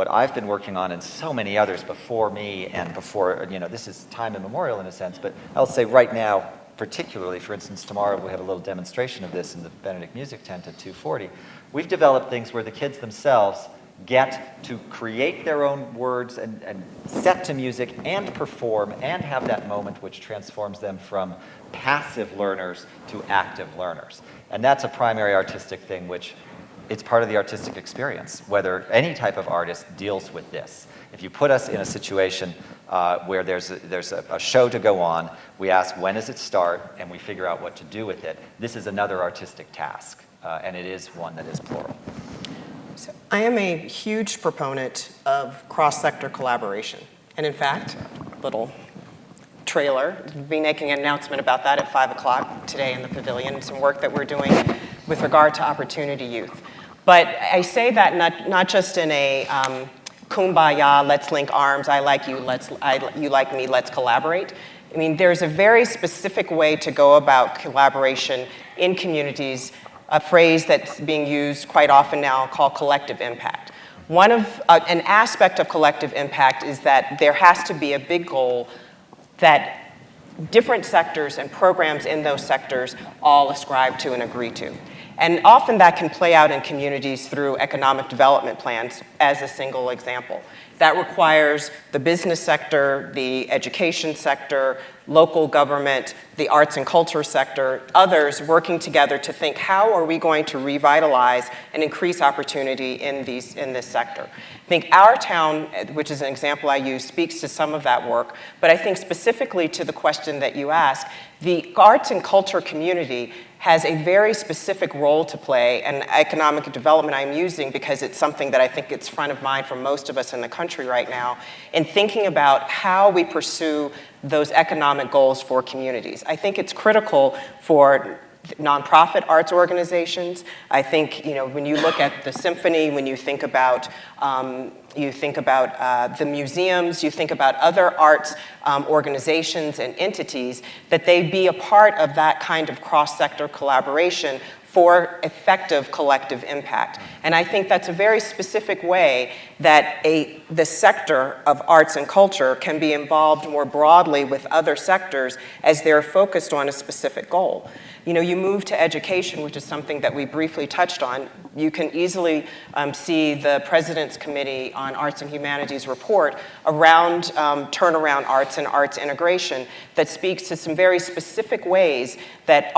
S1: I've been working on, and so many others before me and before, this is time immemorial in a sense, but I'll say right now, particularly, for instance, tomorrow we have a little demonstration of this in the Benedict Music Tent at 2:40. We've developed things where the kids themselves get to create their own words and set to music and perform and have that moment which transforms them from passive learners to active learners. And that's a primary artistic thing which it's part of the artistic experience, whether any type of artist deals with this. If you put us in a situation where there's a show to go on, we ask when does it start, and we figure out what to do with it. This is another artistic task, and it is one that is plural.
S2: So I am a huge proponent of cross-sector collaboration. And in fact, little trailer, we'll be making an announcement about that at 5 o'clock today in the pavilion, some work that we're doing with regard to Opportunity Youth. But I say that not just in a kumbaya, let's link arms, I like you, you like me, let's collaborate. I mean, there's a very specific way to go about collaboration in communities, a phrase that's being used quite often now called collective impact. An aspect of collective impact is that there has to be a big goal that different sectors and programs in those sectors all ascribe to and agree to. And often that can play out in communities through economic development plans as a single example. That requires the business sector, the education sector, local government, the arts and culture sector, others working together to think, how are we going to revitalize and increase opportunity in this sector? I think our town, which is an example I use, speaks to some of that work, but I think specifically to the question that you ask, the arts and culture community has a very specific role to play, and economic development I'm using because it's something that I think it's front of mind for most of us in the country right now, in thinking about how we pursue those economic goals for communities. I think it's critical for nonprofit arts organizations. I think, when you look at the symphony, when you think about the museums, you think about other arts organizations and entities, that they be a part of that kind of cross-sector collaboration for effective collective impact. And I think that's a very specific way that the sector of arts and culture can be involved more broadly with other sectors as they're focused on a specific goal. You move to education, which is something that we briefly touched on. You can easily see the President's Committee on Arts and Humanities report around turnaround arts and arts integration that speaks to some very specific ways that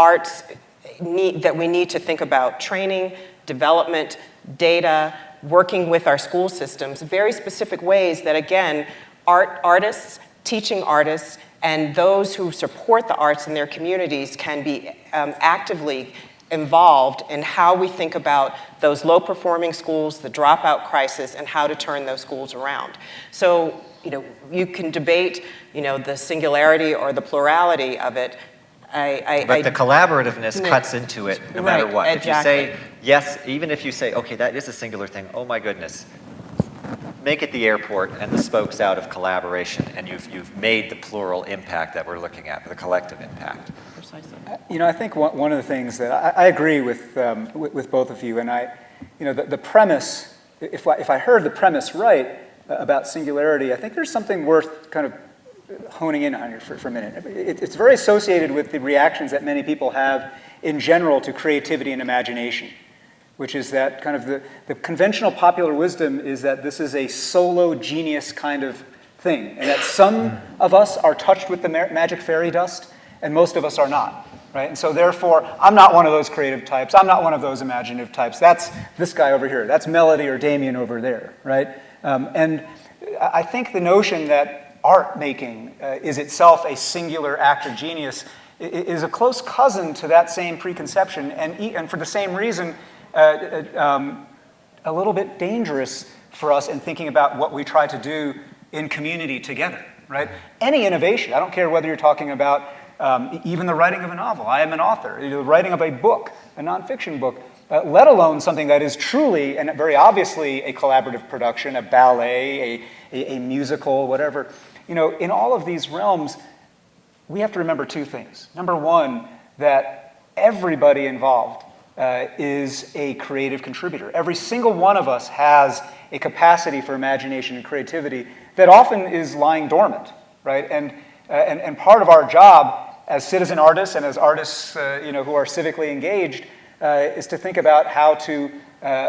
S2: we need to think about training, development, data, working with our school systems, very specific ways that, again, artists, teaching artists, and those who support the arts in their communities can be actively involved in how we think about those low-performing schools, the dropout crisis, and how to turn those schools around. So, you can debate, the singularity or the plurality of it.
S1: But the collaborativeness cuts into it no matter what.
S2: Exactly.
S1: If you say, yes, even if you say, okay, that is a singular thing, oh my goodness, make it the airport and the spokes out of collaboration, and you've made the plural impact that we're looking at, the collective impact.
S2: Precisely.
S3: I think one of the things that I agree with both of you, and the premise, if I heard the premise right about singularity, I think there's something worth kind of honing in on here for a minute. It's very associated with the reactions that many people have in general to creativity and imagination, which is that kind of the conventional popular wisdom is that this is a solo genius kind of thing, and that some of us are touched with the magic fairy dust, and most of us are not, right? And so therefore, I'm not one of those creative types, I'm not one of those imaginative types, that's this guy over here, that's Melody or Damien over there, right? And I think the notion that art making is itself a singular act of genius is a close cousin to that same preconception, and for the same reason, a little bit dangerous for us in thinking about what we try to do in community together, right? Any innovation, I don't care whether you're talking about even the writing of a novel. I am an author. The writing of a book, a nonfiction book, let alone something that is truly and very obviously a collaborative production, a ballet, a musical, whatever. In all of these realms, we have to remember two things. Number one, that everybody involved is a creative contributor. Every single one of us has a capacity for imagination and creativity that often is lying dormant, right? And part of our job as citizen artists and as artists who are civically engaged is to think about how to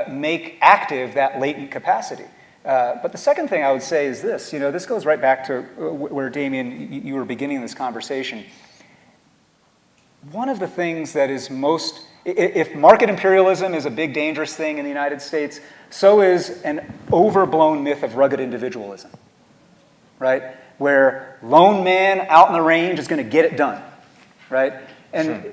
S3: make active that latent capacity. But the second thing I would say is this, this goes right back to where, Damien, you were beginning this conversation. One of the things that is most, if market imperialism is a big dangerous thing in the United States, so is an overblown myth of rugged individualism, right? Where lone man out in the range is going to get it done, right? And,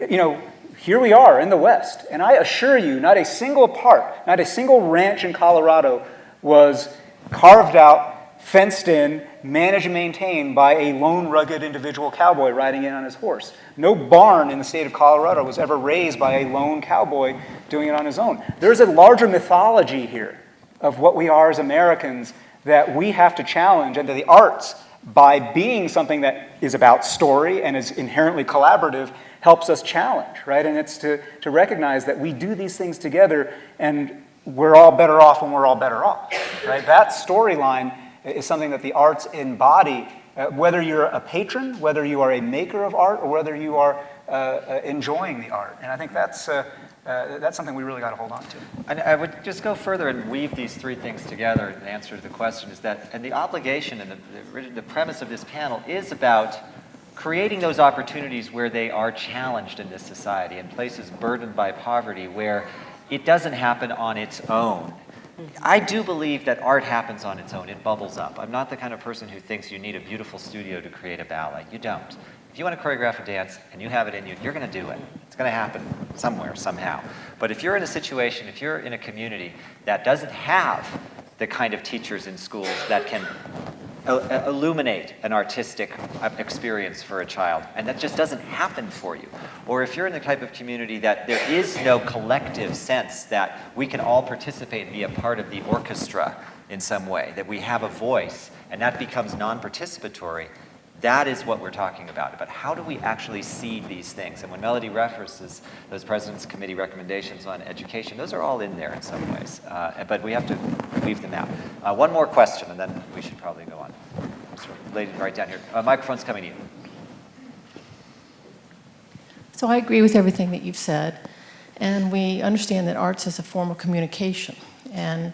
S3: here we are in the West, and I assure you, not a single part, not a single ranch in Colorado was carved out, fenced in, managed and maintained by a lone, rugged individual cowboy riding in on his horse. No barn in the state of Colorado was ever raised by a lone cowboy doing it on his own. There's a larger mythology here of what we are as Americans that we have to challenge, and to the arts, by being something that is about story and is inherently collaborative, helps us challenge, right? And it's to recognize that we do these things together, and we're all better off when we're all better off, right? That storyline is something that the arts embody, whether you're a patron, whether you are a maker of art, or whether you are enjoying the art. And I think that's something we really got to hold on to.
S1: And I would just go further and weave these three things together. The answer to the question is that, and the obligation and the premise of this panel is about creating those opportunities where they are challenged in this society, in places burdened by poverty, where it doesn't happen on its own. I do believe that art happens on its own. It bubbles up. I'm not the kind of person who thinks you need a beautiful studio to create a ballet. You don't. If you want to choreograph a dance and you have it in you, you're going to do it. It's going to happen somewhere, somehow. But if you're in a situation, if you're in a community that doesn't have the kind of teachers in schools that can illuminate an artistic experience for a child, and that just doesn't happen for you. Or if you're in the type of community that there is no collective sense that we can all participate and be a part of the orchestra in some way, that we have a voice, and that becomes non-participatory, that is what we're talking about. But how do we actually seed these things? And when Melody references those President's Committee recommendations on education, those are all in there in some ways. But we have to weave them out. One more question, and then we should probably go on. Lady right down here. Microphone's coming to you.
S5: So I agree with everything that you've said. And we understand that arts is a form of communication. And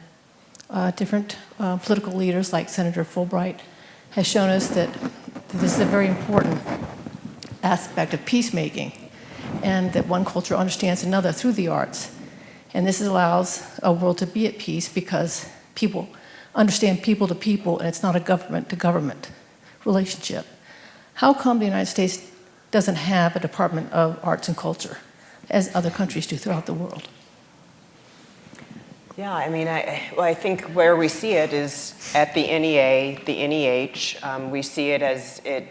S5: different political leaders like Senator Fulbright has shown us that this is a very important aspect of peacemaking, and that one culture understands another through the arts. And this allows a world to be at peace because people understand people to people, and it's not a government to government relationship. How come the United States doesn't have a Department of Arts and Culture, as other countries do throughout the world?
S2: Yeah, I mean, I think where we see it is at the NEA, the NEH. We see it as it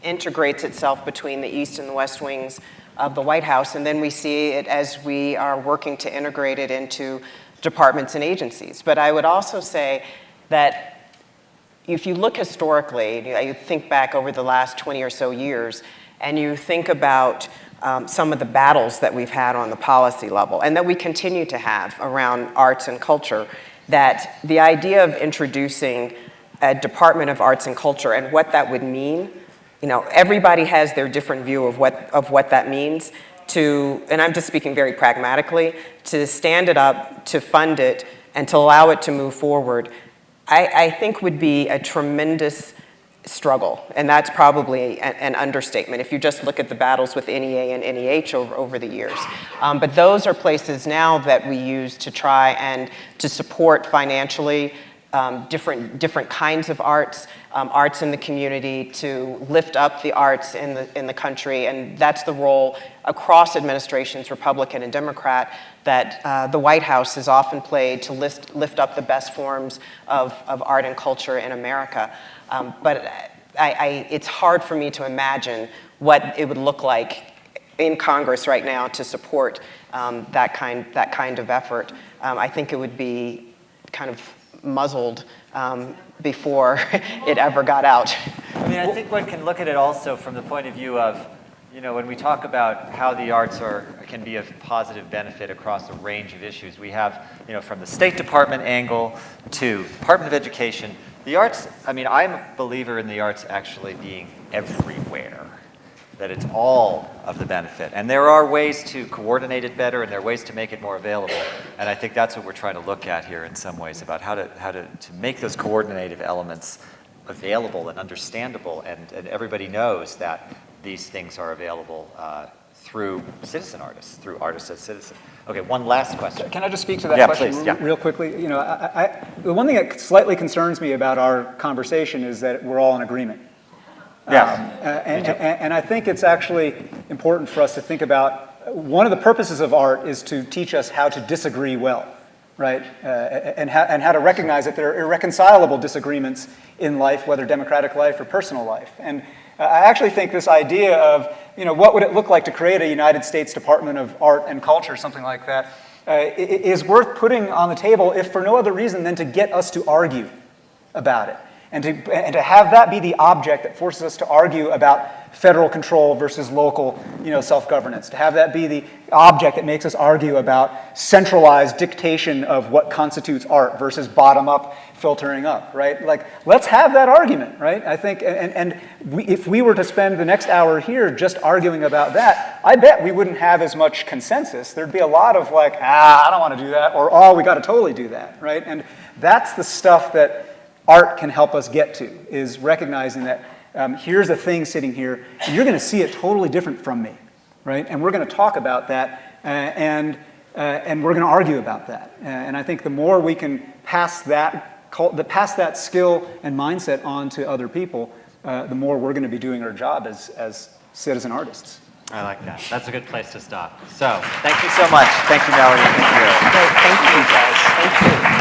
S2: integrates itself between the East and the West wings of the White House, and then we see it as we are working to integrate it into departments and agencies. But I would also say that if you look historically, you think back over the last 20 or so years, and you think about some of the battles that we've had on the policy level and that we continue to have around arts and culture, that the idea of introducing a Department of Arts and Culture and what that would mean, everybody has their different view of what that means, and I'm just speaking very pragmatically, to stand it up, to fund it, and to allow it to move forward, I think would be a tremendous struggle, and that's probably an understatement if you just look at the battles with NEA and NEH over the years. But those are places now that we use to try and to support financially different kinds of arts, arts in the community, to lift up the arts in the country, and that's the role across administrations, Republican and Democrat, that the White House has often played to lift up the best forms of art and culture in America. But it's hard for me to imagine what it would look like in Congress right now to support that kind of effort. I think it would be kind of muzzled before it ever got out.
S1: I mean, I think one can look at it also from the point of view of, when we talk about how the arts can be of positive benefit across a range of issues, we have, from the State Department angle to Department of Education, the arts, I'm a believer in the arts actually being everywhere. that it's all of the benefit. And there are ways to coordinate it better, and there are ways to make it more available. And I think that's what we're trying to look at here in some ways, about how to make those coordinative elements available and understandable, and everybody knows that these things are available through citizen artists, through artists as citizens. Okay, one last question.
S3: Can I just speak to that question
S1: please,
S3: real quickly? You know, the one thing that slightly concerns me about our conversation is that we're all in agreement. And I think it's actually important for us to think about, one of the purposes of art is to teach us how to disagree well, right? And how to recognize that there are irreconcilable disagreements in life, whether democratic life or personal life. And I actually think this idea of, you know, what would it look like to create a United States Department of Art and Culture, something like that, is worth putting on the table, if for no other reason than to get us to argue about it. And to have that be the object that forces us to argue about federal control versus local, you know, self-governance. To have that be the object that makes us argue about centralized dictation of what constitutes art versus bottom-up filtering up, right? Like, let's have that argument, right? I think, if we were to spend the next hour here just arguing about that, I bet we wouldn't have as much consensus. There'd be a lot of like, I don't want to do that, or oh, we got to totally do that, right? And that's the stuff that art can help us get to, is recognizing that here's a thing sitting here, and you're going to see it totally different from me, right? And we're going to talk about that, and we're going to argue about that. And I think the more we can pass that skill and mindset on to other people, the more we're going to be doing our job as citizen artists.
S1: I like that. That's a good place to stop. So, thank you so much. Thank you, Melody. Thank you, Eric.
S2: Great, thank you guys. Thank you.